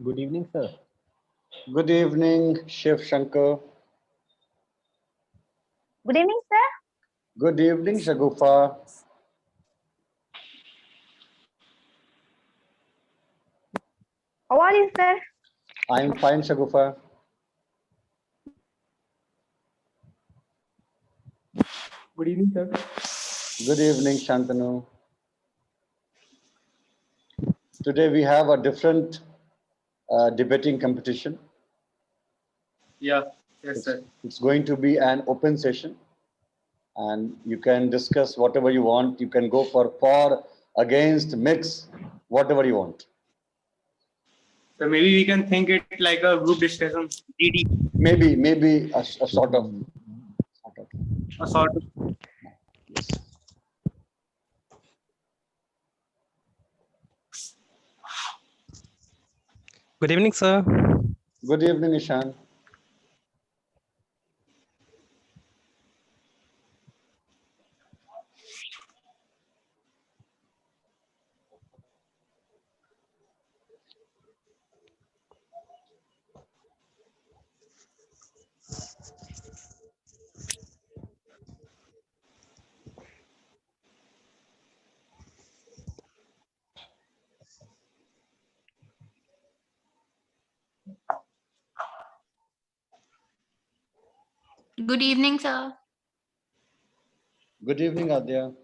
Good evening, sir. Good evening, Shiv Shankar. Good evening, sir. Good evening, Shagufa. How are you, sir? I'm fine, Shagufa. Good evening, sir. Good evening, Shantanu. Today we have a different debating competition. Yeah, yes, It's, sir. it's going to be an open session, and you can discuss whatever you want. You can go for, against, mix, whatever you want. So maybe we can think it like a group discussion, GD, Maybe a sort of. a sort of. Yes. Good evening, sir. Good evening, Ishan. Good evening, sir. Good evening, Adya.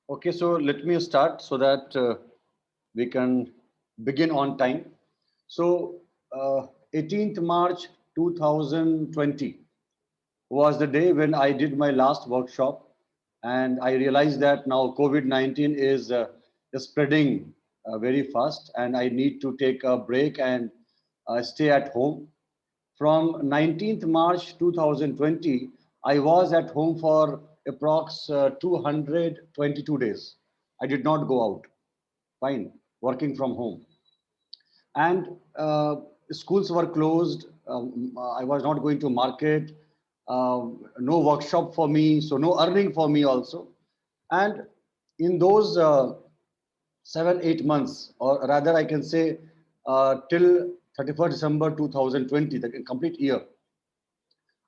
Okay, so let me start so that we can begin on time. So, 18th March 2020 was the day when I did my last workshop, and I realized that now COVID-19 is spreading very fast, and I need to take a break and stay at home. From 19th March 2020, I was at home for approx 222 days. I did not go out. Fine, working from home. And schools were closed. I was not going to market. No workshop for me, so no earning for me also. And in those 7, 8 months, or rather, I can say till 31st December 2020, the complete year,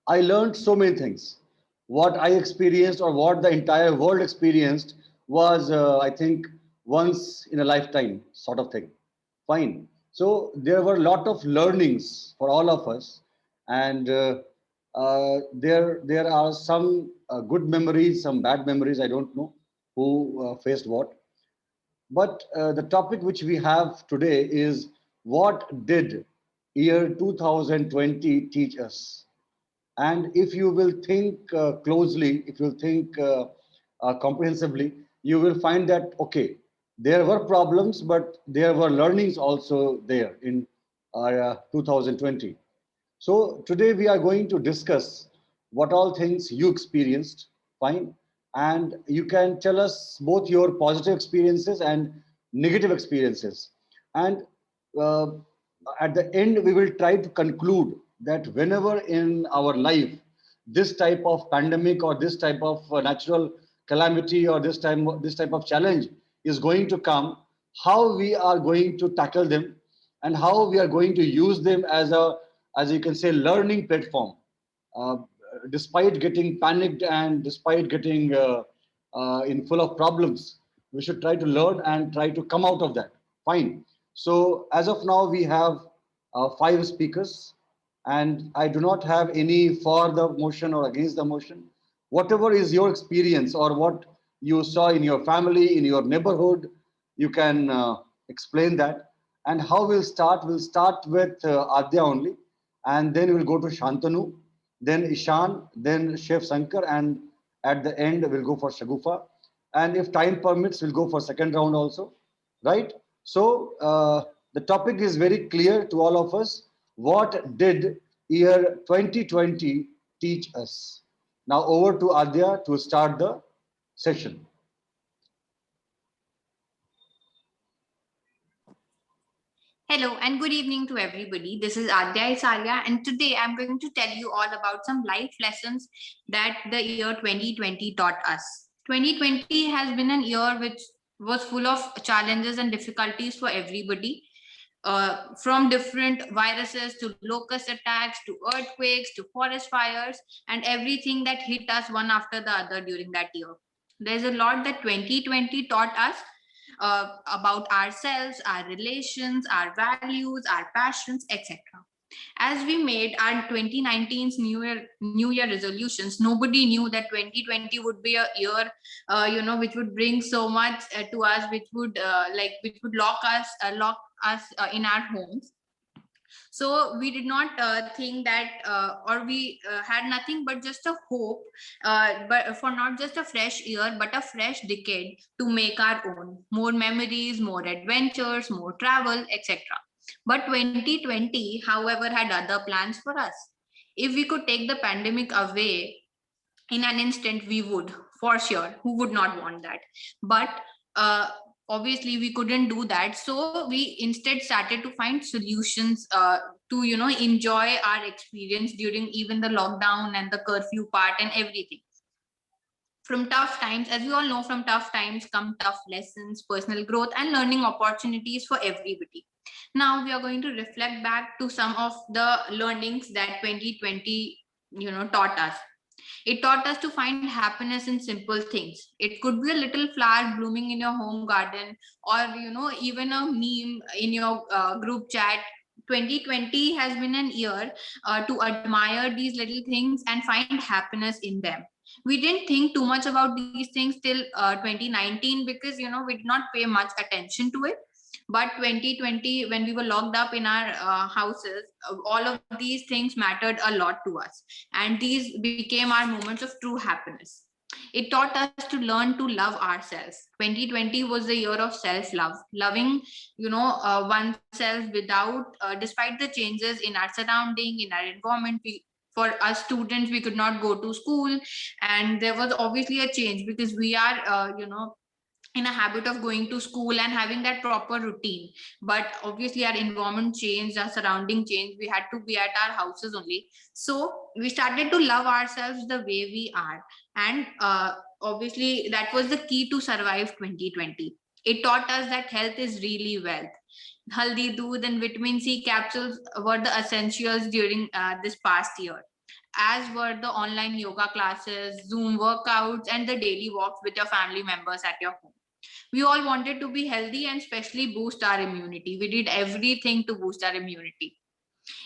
I learned so many things. What I experienced or what the entire world experienced was, I think, once in a lifetime sort of thing. Fine. So there were a lot of learnings for all of us, and there are some good memories, some bad memories. I don't know who faced what. But the topic which we have today is, what did year 2020 teach us? And if you will think closely, if you think comprehensively, you will find that, okay, there were problems, but there were learnings also there in 2020. So today we are going to discuss what all things you experienced, fine, and you can tell us both your positive experiences and negative experiences. And uh, at the end, we will try to conclude that whenever in our life this type of pandemic or this type of natural calamity or this type of challenge is going to come, how we are going to tackle them and how we are going to use them as a, as you can say, learning platform. uh, Despite getting panicked and despite getting in full of problems, we should try to learn and try to come out of that. Fine. So as of now, we have five speakers, and I do not have any for the motion or against the motion. Whatever is your experience or what you saw in your family, in your neighborhood, you can explain that. And how we'll start? We'll start with Adya only, and then we'll go to Shantanu, then Ishan, then Chef Sankar, and at the end we'll go for Shagufa. And if time permits, we'll go for second round also, right? So the topic is very clear to all of us. What did year 2020 teach us? Now over to Adya to start the session. Hello and good evening to everybody. This is Adya Isaria, and today I'm going to tell you all about some life lessons that the year 2020 taught us. 2020 has been an year which was full of challenges and difficulties for everybody. From different viruses to locust attacks to earthquakes to forest fires and everything that hit us one after the other during that year. There's a lot that 2020 taught us about ourselves, our relations, our values, our passions, etc. As we made our 2019's New Year resolutions, nobody knew that 2020 would be a year, which would bring so much to us, which would lock us in our homes. So we did not think that, or we had nothing but just a hope, but for not just a fresh year, but a fresh decade to make our own. More memories, more adventures, more travel, etc. But 2020, however, had other plans for us. If we could take the pandemic away in an instant, we would, for sure. Who would not want that? But obviously we couldn't do that, so we instead started to find solutions to enjoy our experience during even the lockdown and the curfew part and everything. From tough times, as we all know, from tough times come tough lessons, personal growth, and learning opportunities for everybody. Now we are going to reflect back to some of the learnings that 2020 taught us. It taught us to find happiness in simple things. It could be a little flower blooming in your home garden, or even a meme in your group chat. 2020 has been an year to admire these little things and find happiness in them. We didn't think too much about these things till 2019, because we did not pay much attention to it. But 2020, when we were locked up in our houses, all of these things mattered a lot to us, and these became our moments of true happiness. It taught us to learn to love ourselves. 2020 was the year of self-love, loving oneself without despite the changes in our surrounding, in our environment. For us students, we could not go to school, and there was obviously a change because we are in a habit of going to school and having that proper routine. But obviously our environment changed, our surrounding changed, we had to be at our houses only. So we started to love ourselves the way we are, and obviously that was the key to survive 2020. It taught us that health is really wealth. Haldi doodh and vitamin C capsules were the essentials during this past year, as were the online yoga classes, Zoom workouts, and the daily walks with your family members at your home. We all wanted to be healthy and especially boost our immunity. We did everything to boost our immunity.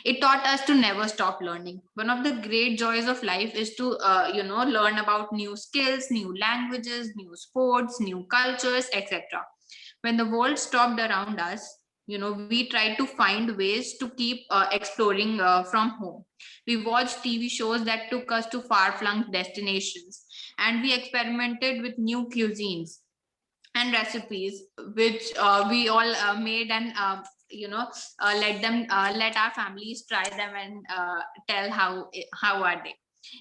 It taught us to never stop learning. One of the great joys of life is to learn about new skills, new languages, new sports, new cultures, etc. When the world stopped around us, we tried to find ways to keep exploring from home. We watched TV shows that took us to far-flung destinations, and we experimented with new cuisines and recipes which we all made, and let our families try them and tell how are they.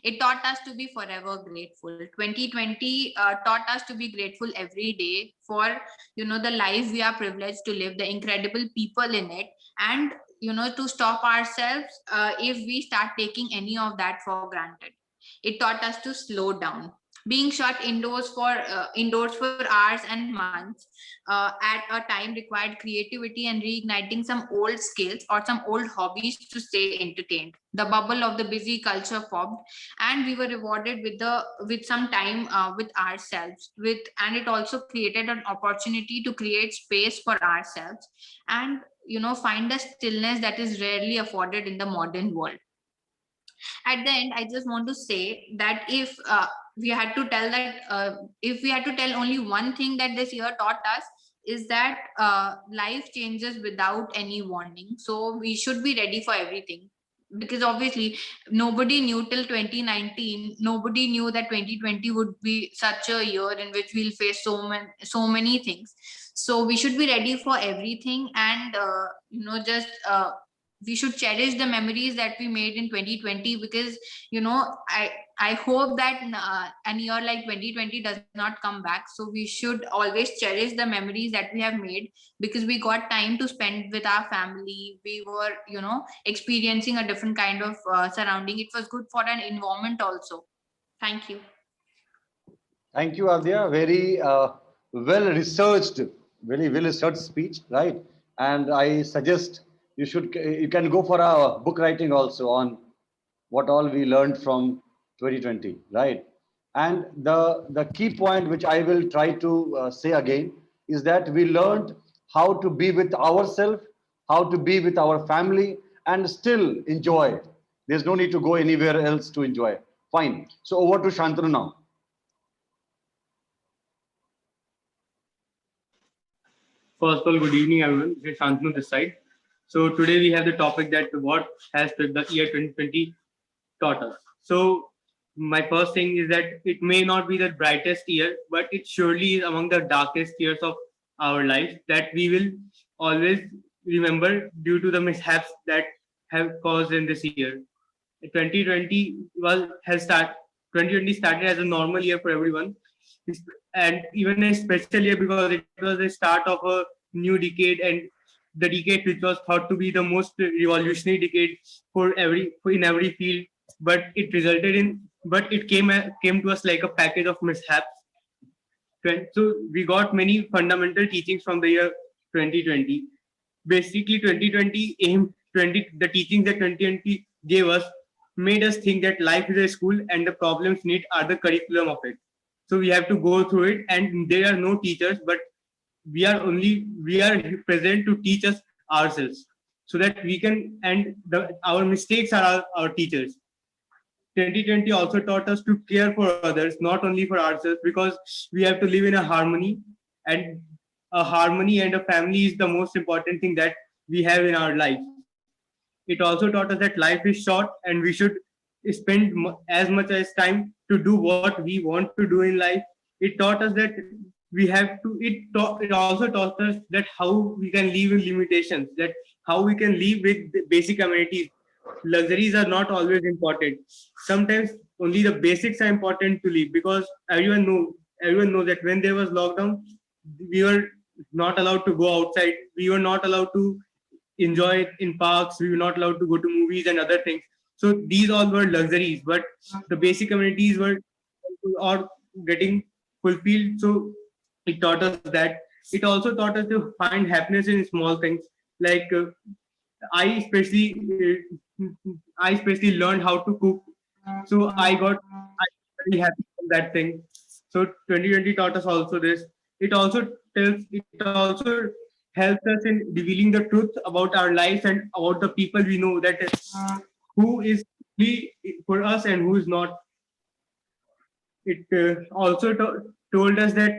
It taught us to be forever grateful. 2020 taught us to be grateful every day for the life we are privileged to live, the incredible people in it, and to stop ourselves if we start taking any of that for granted. It taught us to slow down. Being shut indoors for hours and months at a time required creativity and reigniting some old skills or some old hobbies to stay entertained. The bubble of the busy culture popped, and we were rewarded with some time with ourselves. And it also created an opportunity to create space for ourselves and find a stillness that is rarely afforded in the modern world. At the end, I just want to say that if we had to tell only one thing that this year taught us, is that life changes without any warning. So we should be ready for everything, because obviously nobody knew till 2019, nobody knew that 2020 would be such a year in which we'll face so many things. So we should be ready for everything, and just we should cherish the memories that we made in 2020, because I hope that a year like 2020 does not come back. So we should always cherish the memories that we have made, because we got time to spend with our family. We were experiencing a different kind of surrounding. It was good for an environment also. Thank you. Thank you, Adya. Very well researched speech, right? And I suggest you can go for a book writing also on what all we learned from 2020, right? And the key point which I will try to say again is that we learned how to be with ourselves, how to be with our family, and still enjoy. There's no need to go anywhere else to enjoy. Fine. So over to Shantanu now. First of all, good evening, everyone. This is Shantanu this side. So today we have the topic that what has the year 2020 taught us. So my first thing is that it may not be the brightest year, but it surely is among the darkest years of our life that we will always remember due to the mishaps that have caused in this year. 2020 started as a normal year for everyone, and even a special year because it was the start of a new decade, and the decade which was thought to be the most revolutionary decade in every field, but it came to us like a package of mishaps. So we got many fundamental teachings from the year 2020. Basically, the teachings that 2020 gave us made us think that life is a school and the problems are the curriculum of it. So we have to go through it, and there are no teachers, but we are present to teach us ourselves, so that we can, and our mistakes are our teachers. 2020 also taught us to care for others, not only for ourselves, because we have to live in a harmony, and a family is the most important thing that we have in our life. It also taught us that life is short and we should spend as much as time to do what we want to do in life. It taught us that it also taught us that how we can live with limitations, that how we can live with the basic amenities. Luxuries are not always important. Sometimes only the basics are important to live, because everyone knows that when there was lockdown, we were not allowed to go outside. We were not allowed to enjoy in parks. We were not allowed to go to movies and other things. So these all were luxuries, but the basic amenities were getting fulfilled. So it taught us that. It also taught us to find happiness in small things. Like I especially learned how to cook. So I got very happy from that thing. So 2020 taught us also this. It also helps us in revealing the truth about our lives and about the people we know, that who is really for us and who is not. It also told us that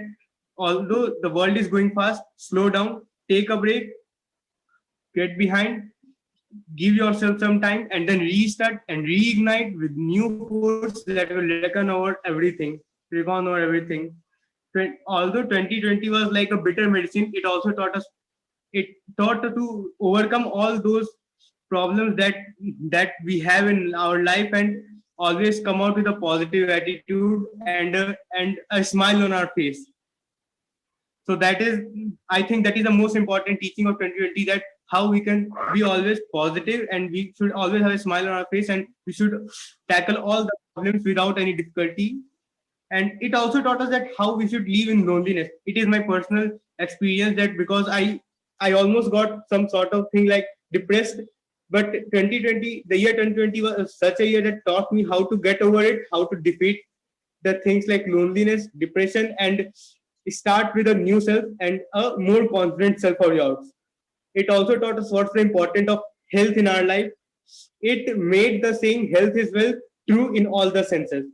although the world is going fast, slow down, take a break, get behind, give yourself some time, and then restart and reignite with new force that will recon over everything. Although 2020 was like a bitter medicine, it also taught us to overcome all those problems that we have in our life, and always come out with a positive attitude and a smile on our face. So I think that is the most important teaching of 2020, that how we can be always positive and we should always have a smile on our face, and we should tackle all the problems without any difficulty. And it also taught us that how we should live in loneliness. It is my personal experience that because I almost got some sort of thing like depressed, but 2020, the year 2020 was such a year that taught me how to get over it, how to defeat the things like loneliness, depression, and start with a new self and a more confident self for yours. It also taught us what's the importance of health in our life. It made the saying health is wealth true in all the senses.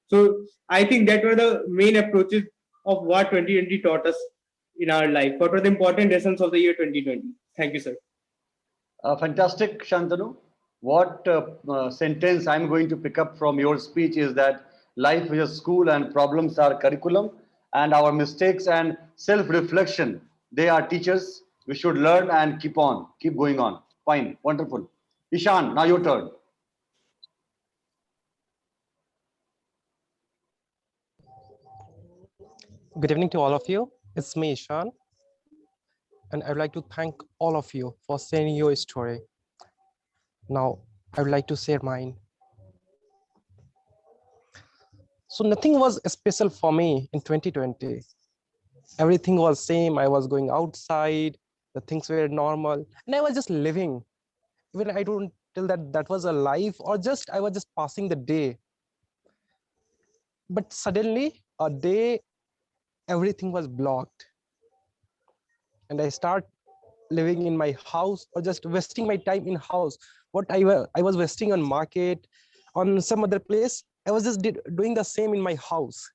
So I think that were the main approaches of what 2020 taught us in our life. What were the important lessons of the year 2020? Thank you, sir. Fantastic, Shantanu. What sentence I'm going to pick up from your speech is that life is a school and problems are curriculum, and our mistakes and self-reflection, they are teachers. We should learn and keep going on. Fine, wonderful. Ishan, now your turn. Good evening to all of you. It's me, Ishan. And I would like to thank all of you for sharing your story. Now, I would like to share mine. So nothing was special for me in 2020. Everything was same. I was going outside. The things were normal. And I was just living. Even I don't tell that was a life, or just I was just passing the day. But suddenly, a day, everything was blocked. And I start living in my house, or just wasting my time in house. What I was wasting on market, on some other place, I was just doing the same in my house.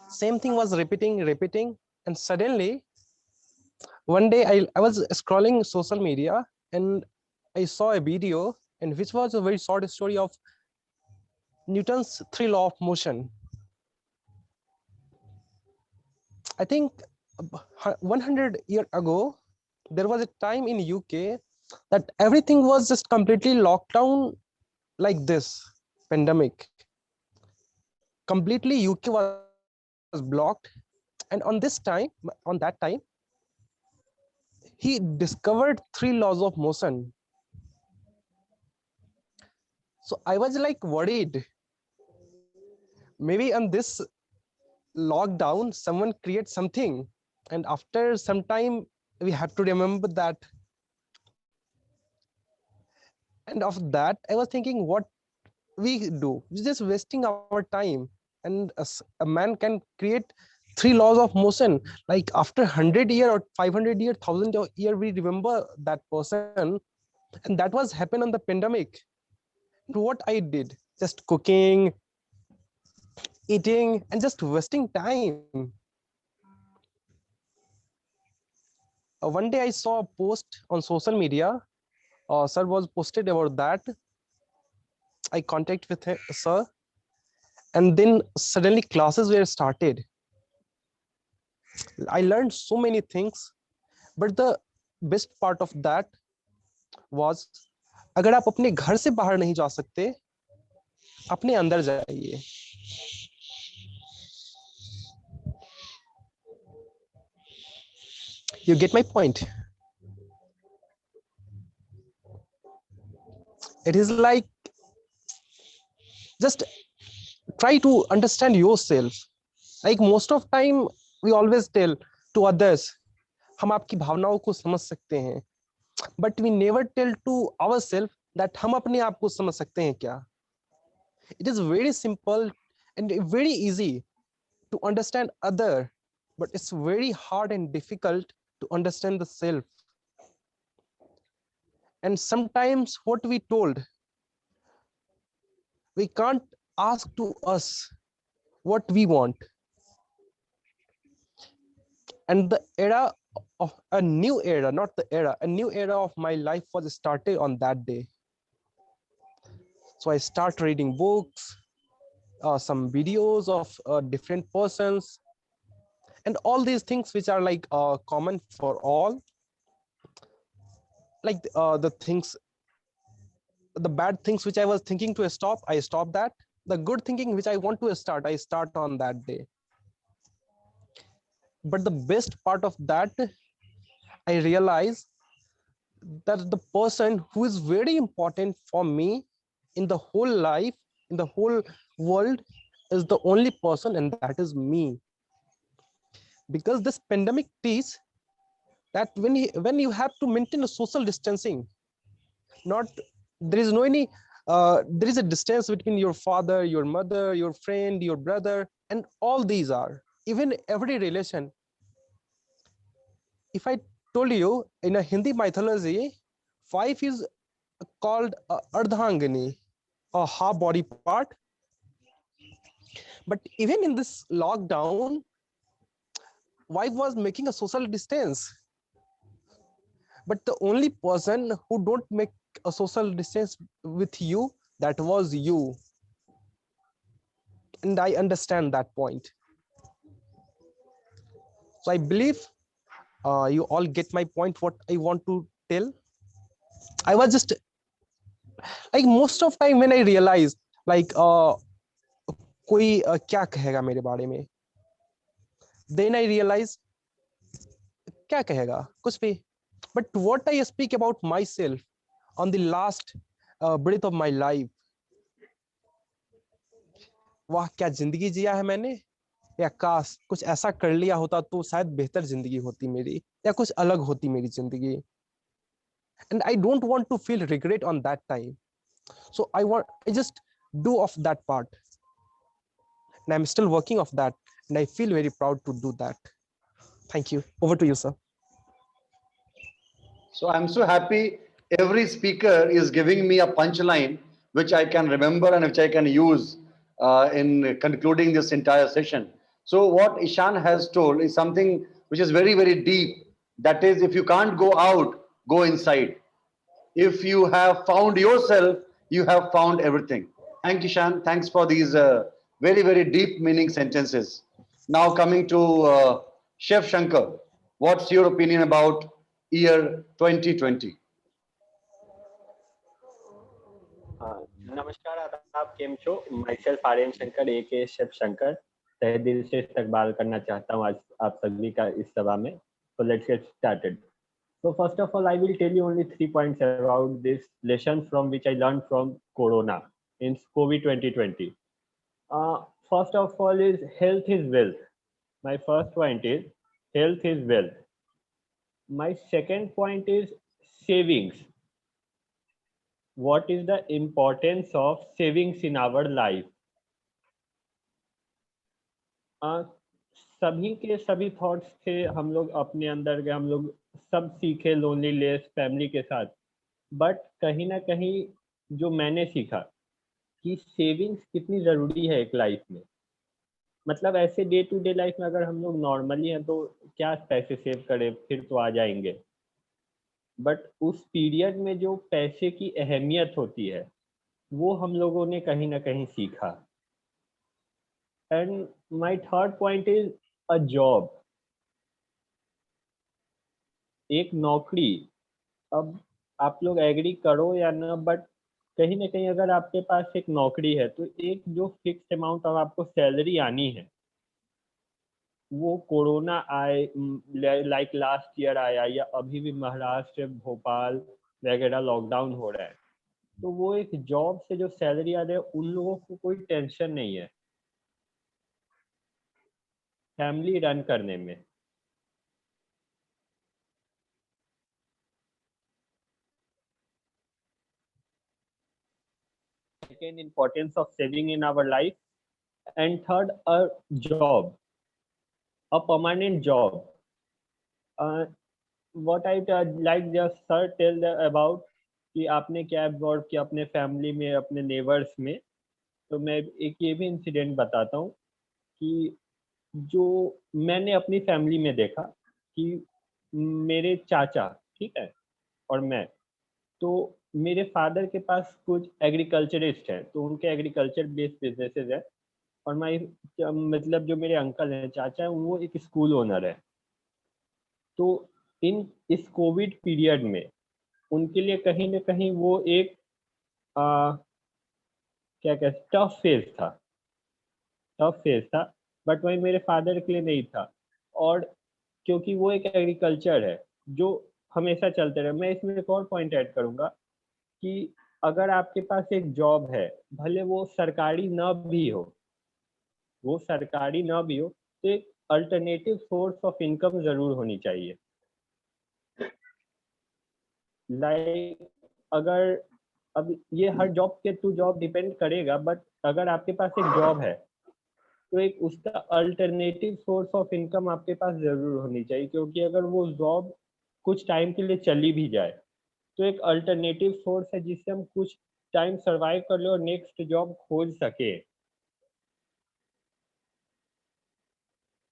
Same thing was repeating. And suddenly, one day I was scrolling social media and I saw a video, and which was a very short story of Newton's 3 law of motion. I think 100 years ago, there was a time in UK that everything was just completely locked down like this pandemic. Completely UK was blocked. And on that time, he discovered 3 laws of motion. So I was like worried. Maybe on this lockdown, someone creates something. And after some time, we have to remember that. And of that, I was thinking what we do. We're just wasting our time. And a man can create 3 laws of motion. Like after 100 years or 500 years, 1000 years, we remember that person. And that was happened on the pandemic. And what I did, just cooking, eating, and just wasting time. One day I saw a post on social media. Sir was posted about that. I contact with sir, and then suddenly classes were started. I learned so many things, but the best part of that was, अगर आप अपने घर से बाहर नहीं जा सकते, अपने अंदर जाइए. You get my point? It is like, just try to understand yourself. Like most of time, we always tell to others, हम आपकी भावनाओं को समझ सकते हैं. But we never tell to ourselves that हम अपने आप को समझ सकते हैं क्या. It is very simple and very easy to understand other, but it's very hard and difficult to understand the self. And sometimes what we told, we can't ask to us what we want. And the era of a new era, not the era, a new era of my life was started on that day. So I start reading books, some videos of different persons, and all these things which are like common for all, like the things, the bad things which I was thinking to stop, I stop that. The good thinking which I want to start, I start on that day. But the best part of that, I realize that the person who is very important for me in the whole life, in the whole world, is the only person, and that is me. Because this pandemic teaches that when you have to maintain a social distancing, not there is no any there is a distance between your father, your mother, your friend, your brother, and all these are even every relation. If I told you in a Hindi mythology, wife is called ardhangani, a half body part. But even in this lockdown, wife was making a social distance. But the only person who don't make a social distance with you, that was you. And I understand that point. So I believe you all get my point, what I want to tell. I was just like, most of time when I realize like कोई क्या कहेगा मेरे बारे में, then I realize क्या कहेगा कुछ भी. But what I speak about myself on the last breath of my life, वाह क्या जिंदगी जिया है मैंने, या काश कुछ ऐसा कर लिया होता तो शायद बेहतर जिंदगी होती मेरी, या कुछ अलग होती मेरी जिंदगी. And I don't want to feel regret on that time. So I just do of that part, and I'm still working of that, and I feel very proud to do that. Thank you. Over to you, sir. So I'm so happy every speaker is giving me a punchline which I can remember and which I can use in concluding this entire session. So what Ishan has told is something which is very, very deep. That is, if you can't go out, go inside. If you have found yourself, you have found everything. Thank you, Ishan. Thanks for these very, very deep meaning sentences. Now coming to Chef Shankar, what's your opinion about year 2020? नमस्कार, आदाब, केम छो? myself Aryan Shankar AK chef Shankar तहे दिल से इस्तकबाल करना चाहता हूँ आज आप सभी का इस सभा में. So let's get started. So first of all, I will tell you only 3 points about this lesson from which I learned from Corona in COVID 2020. First of all is health is wealth. My first point is health is wealth. My second point is savings. What is the importance of savings in our life? सभी के सभी thoughts थे हम लोग अपने अंदर के, हम लोग सब सीखे लोनलीनेस फैमिली के साथ. बट कहीं ना कहीं जो मैंने सीखा कि सेविंग्स कितनी ज़रूरी है एक लाइफ में. मतलब ऐसे डे टू डे लाइफ में अगर हम लोग नॉर्मली हैं तो क्या पैसे सेव करें, फिर तो आ जाएंगे. बट उस पीरियड में जो पैसे की अहमियत होती है वो हम लोगों ने कहीं ना कहीं सीखा. And my third point is a job. एक नौकरी, अब आप लोग एग्री करो या ना, बट कहीं ना कहीं अगर आपके पास एक नौकरी है तो एक जो फिक्स अमाउंट अब आपको सैलरी आनी है, वो कोरोना आए लाइक लास्ट ईयर आया या अभी भी महाराष्ट्र भोपाल वगैरह लॉकडाउन हो रहा है, तो वो एक जॉब से जो सैलरी आ रही है उन लोगों को कोई टेंशन नहीं है फैमिली रन करने में. Second importance of saving in our life, and third, a job, a permanent job. What I like just sir tell about कि आपने क्या absorb किया अपने फैमिली में, अपने नेबर्स में, तो मैं एक ये भी इंसिडेंट बताता हूँ कि जो मैंने अपनी फैमिली में देखा कि मेरे चाचा, ठीक है, और मैं, तो मेरे फादर के पास कुछ एग्रीकल्चरिस्ट हैं, तो उनके एग्रीकल्चर बेस्ड बिजनेसेस है, और मतलब जो मेरे अंकल हैं, चाचा हैं, वो एक स्कूल ओनर है। तो इस कोविड पीरियड में उनके लिए कहीं ना कहीं वो एक क्या कहते टफ फेज था, बट वही मेरे फादर के लिए नहीं था। और क्योंकि वो एक एग्रीकल्चर है जो हमेशा चलते रहे। मैं इसमें एक और पॉइंट ऐड करूंगा कि अगर आपके पास एक जॉब है, भले वो सरकारी ना भी हो, तो एक अल्टरनेटिव सोर्स ऑफ इनकम जरूर होनी चाहिए। लाइक अगर अब ये हर जॉब के टू जॉब डिपेंड करेगा, बट अगर आपके पास एक जॉब है तो एक उसका अल्टरनेटिव सोर्स ऑफ इनकम आपके पास जरूर होनी चाहिए, क्योंकि अगर वो जॉब कुछ टाइम के लिए चली भी जाए तो एक अल्टरनेटिव सोर्स है जिससे हम कुछ टाइम सरवाइव कर ले और नेक्स्ट जॉब खोज सके।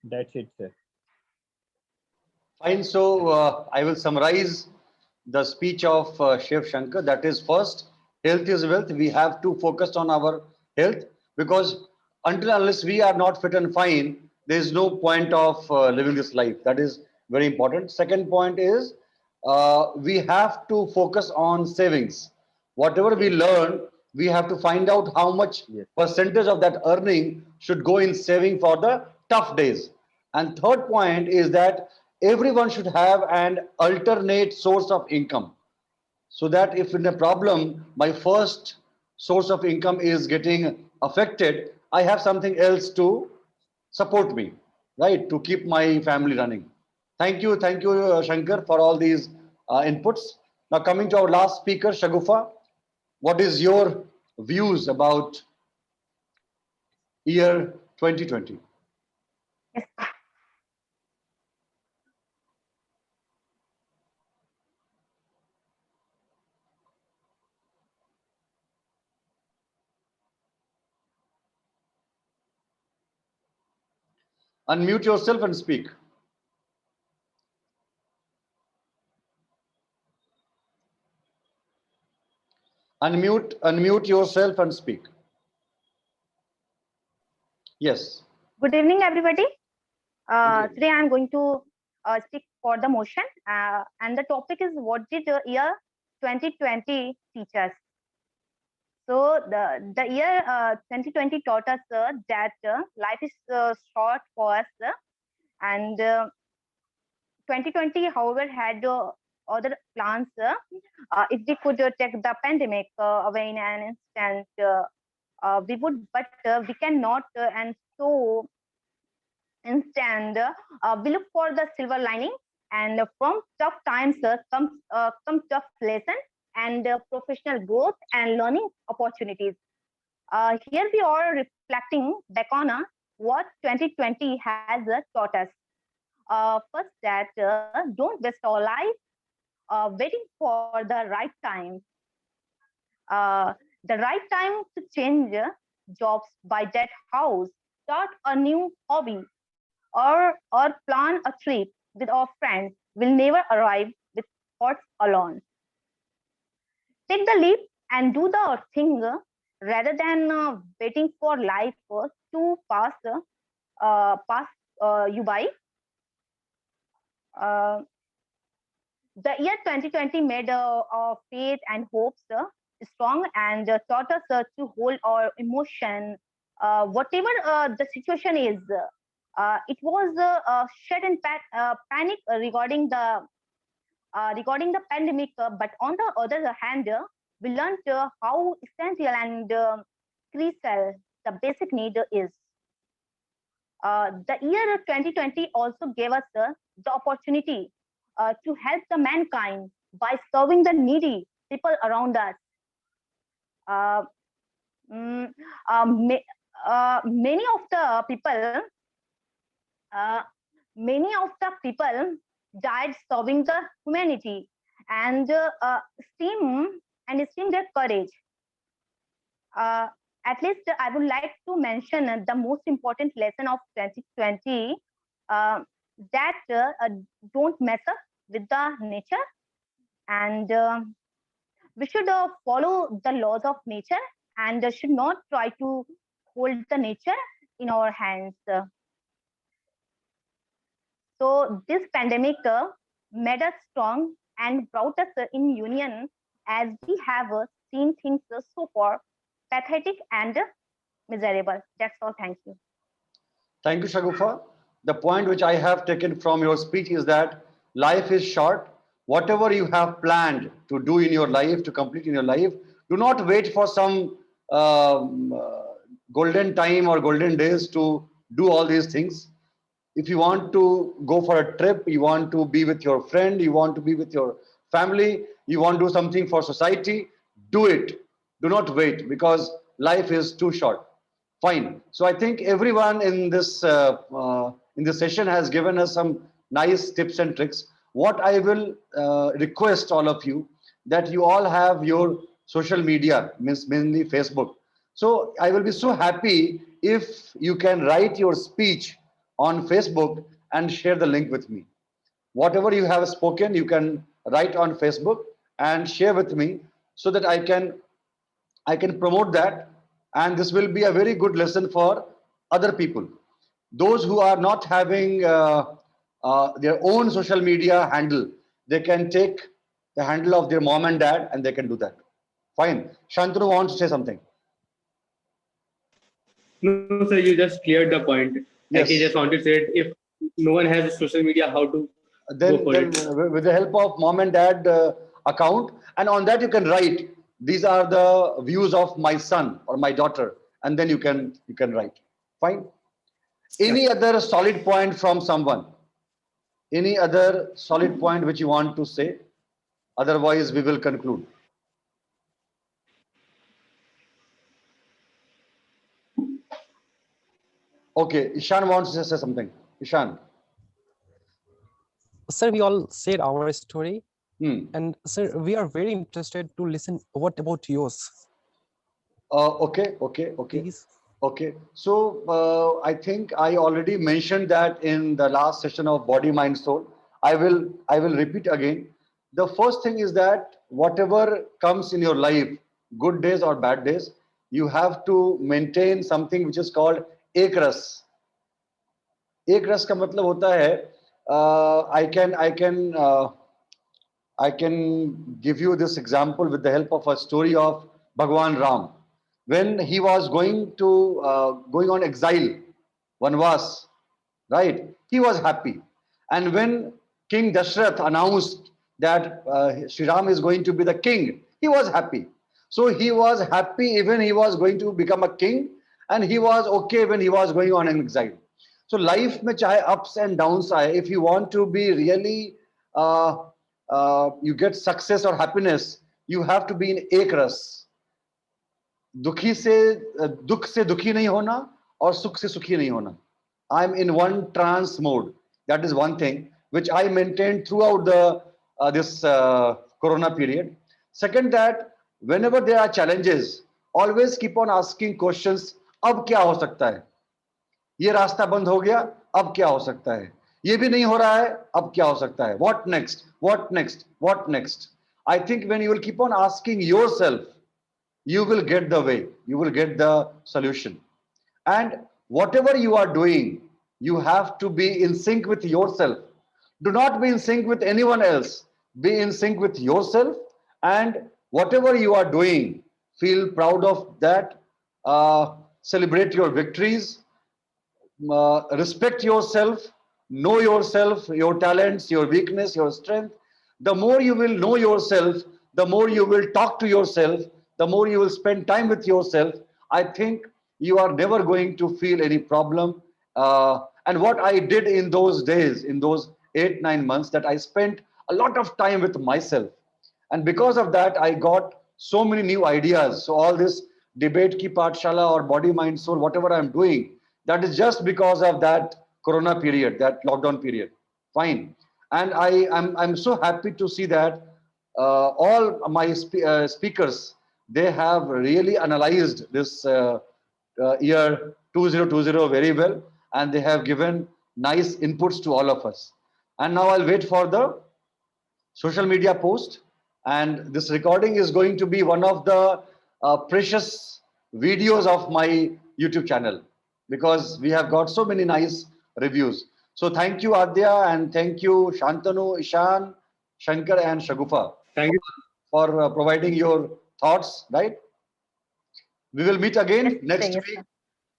That's it sir. Fine. So I will summarize the speech of Chef Shankar. That is, first, health is wealth. We have to focus on our health, because until unless we are not fit and fine, there is no point of living this life. That is very important. Second point is we have to focus on savings. Whatever we learn, we have to find out how much Yes. percentage of that earning should go in saving for the tough days. And third point is that everyone should have an alternate source of income, so that if in a problem my first source of income is getting affected, I have something else to support me, right, to keep my family running. Thank you, Shankar, for all these inputs. Now coming to our last speaker, Shagufa, what is your views about year 2020? Yes. Unmute yourself and speak. Unmute yourself and speak. Yes. Good evening, everybody. evening. Today I'm going to speak for the motion, and the topic is what did the year 2020 teach us? So the year 2020 taught us that life is short for us, and 2020, however, had other plans. If we could take the pandemic away in an instant, we would, but we cannot, and so instead, we look for the silver lining, and from tough times comes tough lesson and professional growth and learning opportunities. Here we are reflecting back on what 2020 has taught us. First, that don't waste our life waiting for the right time. The right time to change jobs, buy that house, start a new hobby, or plan a trip with our friends will never arrive with thoughts alone. Take the leap and do the thing rather than waiting for life to pass you by. The year 2020 made our faith and hopes strong and taught us to hold our emotion, whatever the situation is. It was sudden panic regarding the pandemic, but on the other hand, we learned how essential and crucial the basic need is. The year 2020 also gave us the opportunity to help the mankind by serving the needy people around us. many of the people, uh, many of the people died serving the humanity and esteem their courage. Uh, at least I would like to mention the most important lesson of 2020, uh, that don't mess up with the nature, and we should follow the laws of nature and should not try to hold the nature in our hands. So this pandemic made us strong and brought us in union, as we have seen things so far pathetic and miserable. That's all. Thank you. Thank you, Shagufa. The point which I have taken from your speech is that life is short. Whatever you have planned to do in your life, to complete in your life, do not wait for some golden time or golden days to do all these things. If you want to go for a trip, you want to be with your friend, you want to be with your family, you want to do something for society, do it. Do not wait, because life is too short. Fine. So I think everyone in this session has given us some nice tips and tricks. What I will request all of you, that you all have your social media, means mainly Facebook. So I will be so happy if you can write your speech on Facebook and share the link with me. Whatever you have spoken, you can write on Facebook and share with me, so that I can promote that, and this will be a very good lesson for other people. Those who are not having their own social media handle, they can take the handle of their mom and dad, and they can do that. Fine. Shantanu wants to say something. No, sir, you just cleared the point. Like, Yes. he just wanted to say, if no one has social media, how to Then go for it. with the help of mom and dad account, and on that you can write, these are the views of my son or my daughter, and then you can write. Fine. Any other solid point from someone? Any other solid point which you want to say? Otherwise, we will conclude. Okay, Ishan wants to say something. Ishan. Sir, we all said our story, Hmm. and sir, we are very interested to listen. What about yours, Okay. please? Okay. So I think I already mentioned that in the last session of Body, Mind, Soul. I will repeat again. The first thing is that whatever comes in your life, good days or bad days, you have to maintain something which is called एक रस. एक रस का मतलब होता है, I can give you this example with the help of a story of Bhagwan Ram. When he was going on exile, Vanvas, right? He was happy. And when King Dashrath announced that Sri Ram is going to be the king, he was happy. So he was happy even he was going to become a king, and he was okay when he was going on an exile. So life में चाहे ups and downs आए, if you want to be really you get success or happiness, you have to be in एक रस. दुखी से दुख से दुखी नहीं होना और सुख से सुखी नहीं होना. I'm in one trance mode. That is one thing which I maintained throughout this corona period. Second, that whenever there are challenges, always keep on asking questions. अब क्या हो सकता है? ये रास्ता बंद हो गया, अब क्या हो सकता है? ये भी नहीं हो रहा है, अब क्या हो सकता है? What next? What next? What next? I think when you will keep on asking yourself, you will get the way, you will get the solution. And whatever you are doing, you have to be in sync with yourself. Do not be in sync with anyone else. Be in sync with yourself, and whatever you are doing, feel proud of that. Celebrate your victories. Respect yourself. Know yourself, your talents, your weakness, your strength. The more you will know yourself, the more you will talk to yourself, the more you will spend time with yourself. I think you are never going to feel any problem. And what I did in those days, in those 8-9 months, that I spent a lot of time with myself. And because of that, I got so many new ideas. So all this debate ki Pathshala or body, mind, soul, whatever I'm doing, that is just because of that Corona period, that lockdown period. Fine. And I'm so happy to see that all my speakers, they have really analyzed this year 2020 very well, and they have given nice inputs to all of us. And now I'll wait for the social media post, and this recording is going to be one of the precious videos of my YouTube channel, because we have got so many nice reviews. So thank you, Adya, and thank you, Shantanu, Ishan, Shankar, and Shagufa, Thank you. for providing your thoughts. Right? We will meet again Yes, next yes, week.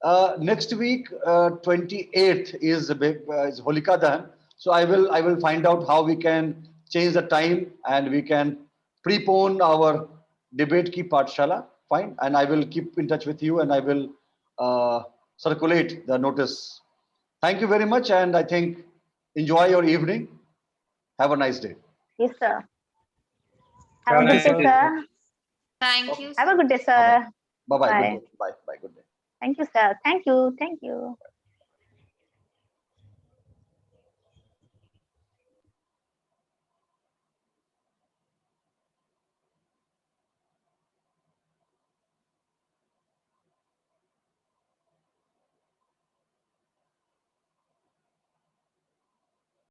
sir. Next week, 28th is Holika Dahan. So I will find out how we can change the time and we can prepone our debate ki Pathshala. Fine, and I will keep in touch with you and I will circulate the notice. Thank you very much, and I think enjoy your evening. Have a nice day. Yes, sir. Have Have a a good nice day, day. sir. Thank you. Have a good day, Bye-bye. sir. Bye bye. Bye. Good day. Bye bye. Good day. Thank you, sir. Thank you. Thank you.